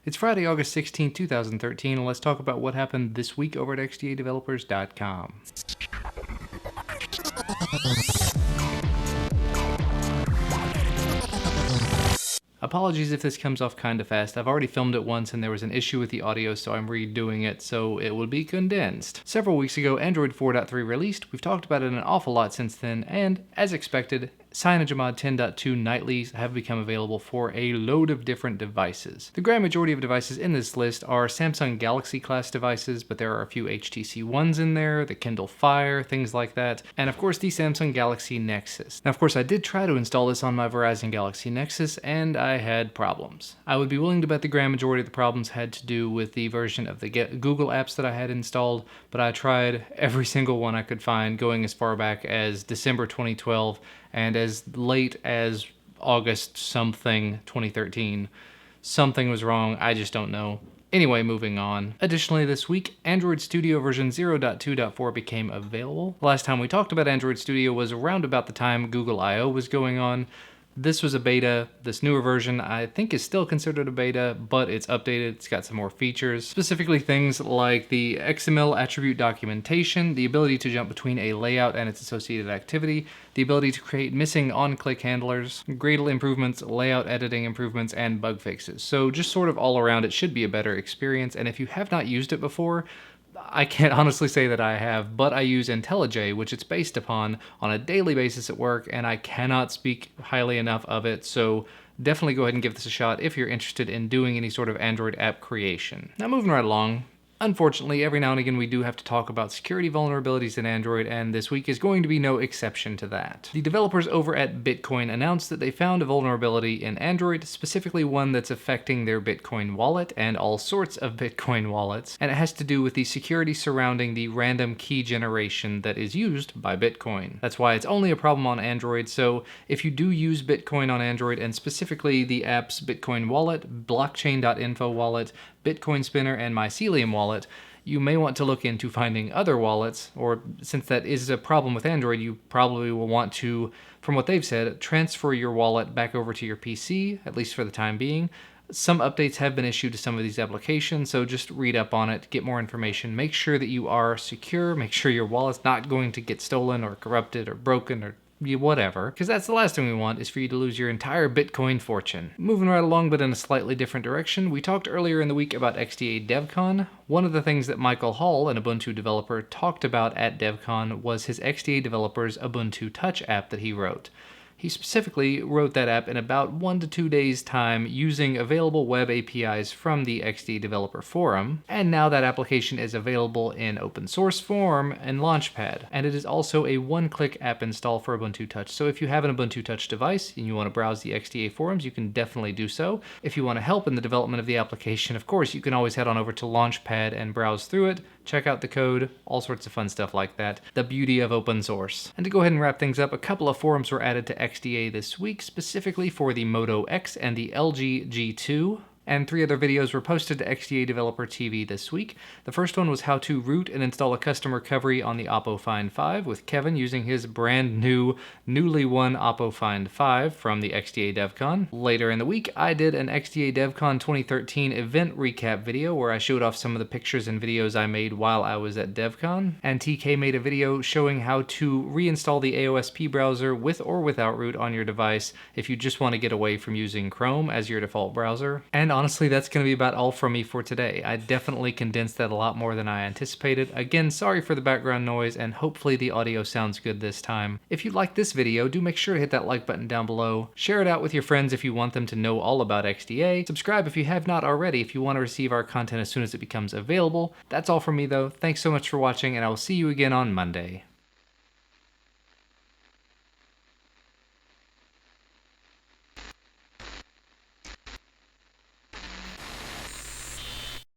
It's Friday, August 16, 2013, and let's talk about what happened this week over at xdadevelopers.com. Apologies if this comes off kinda fast. I've already filmed it once and there was an issue with the audio, so I'm redoing it so it will be condensed. Several weeks ago, Android 4.3 released. We've talked about it an awful lot since then, and as expected, CyanogenMod 10.2 Nightlies have become available for a load of different devices. The grand majority of devices in this list are Samsung Galaxy class devices, but there are a few HTC Ones in there, the Kindle Fire, things like that, and of course the Samsung Galaxy Nexus. Now of course I did try to install this on my Verizon Galaxy Nexus, and I had problems. I would be willing to bet the grand majority of the problems had to do with the version of the Google apps that I had installed, but I tried every single one I could find, going as far back as December 2012, and as late as August something 2013. Something was wrong, I just don't know. Anyway, moving on. Additionally, this week, Android Studio version 0.2.4 became available. The last time we talked about Android Studio was around about the time Google I/O was going on. This was a beta. This newer version I think is still considered a beta, but it's updated, it's got some more features, specifically things like the XML attribute documentation, the ability to jump between a layout and its associated activity, the ability to create missing on-click handlers, Gradle improvements, layout editing improvements, and bug fixes. So just sort of all around, it should be a better experience, and if you have not used it before, I can't honestly say that I have, but I use IntelliJ, which it's based upon, on a daily basis at work, and I cannot speak highly enough of it, so definitely go ahead and give this a shot if you're interested in doing any sort of Android app creation. Now moving right along. Unfortunately, every now and again we do have to talk about security vulnerabilities in Android, and this week is going to be no exception to that. The developers over at Bitcoin announced that they found a vulnerability in Android, specifically one that's affecting their Bitcoin wallet and all sorts of Bitcoin wallets, and it has to do with the security surrounding the random key generation that is used by Bitcoin. That's why it's only a problem on Android, so if you do use Bitcoin on Android, and specifically the apps Bitcoin Wallet, Blockchain.info Wallet, Bitcoin Spinner, and Mycelium Wallet, you may want to look into finding other wallets, or since that is a problem with Android, you probably will want to, from what they've said, transfer your wallet back over to your PC, at least for the time being. Some updates have been issued to some of these applications, so just read up on it, get more information, make sure that you are secure, make sure your wallet's not going to get stolen or corrupted or broken or whatever, because that's the last thing we want, is for you to lose your entire Bitcoin fortune. Moving right along, but in a slightly different direction, we talked earlier in the week about XDA DevCon. One of the things that Michael Hall, an Ubuntu developer, talked about at DevCon was his XDA developer's Ubuntu Touch app that he wrote. He specifically wrote that app in about 1 to 2 days' time using available web APIs from the XD Developer Forum, and now that application is available in open source form and Launchpad, and it is also a one-click app install for Ubuntu Touch. So if you have an Ubuntu Touch device and you want to browse the XDA forums, you can definitely do so. If you want to help in the development of the application, of course, you can always head on over to Launchpad and browse through it, check out the code, all sorts of fun stuff like that. The beauty of open source. And to go ahead and wrap things up, a couple of forums were added to XDA this week, specifically for the Moto X and the LG G2. And 3 other videos were posted to XDA Developer TV this week. The first one was how to root and install a custom recovery on the Oppo Find 5 with Kevin using his brand new, newly won Oppo Find 5 from the XDA DevCon. Later in the week, I did an XDA DevCon 2013 event recap video where I showed off some of the pictures and videos I made while I was at DevCon. And TK made a video showing how to reinstall the AOSP browser with or without root on your device if you just want to get away from using Chrome as your default browser. And honestly, that's going to be about all from me for today. I definitely condensed that a lot more than I anticipated. Again, sorry for the background noise, and hopefully the audio sounds good this time. If you like this video, do make sure to hit that like button down below. Share it out with your friends if you want them to know all about XDA. Subscribe if you have not already if you want to receive our content as soon as it becomes available. That's all from me though. Thanks so much for watching, and I will see you again on Monday.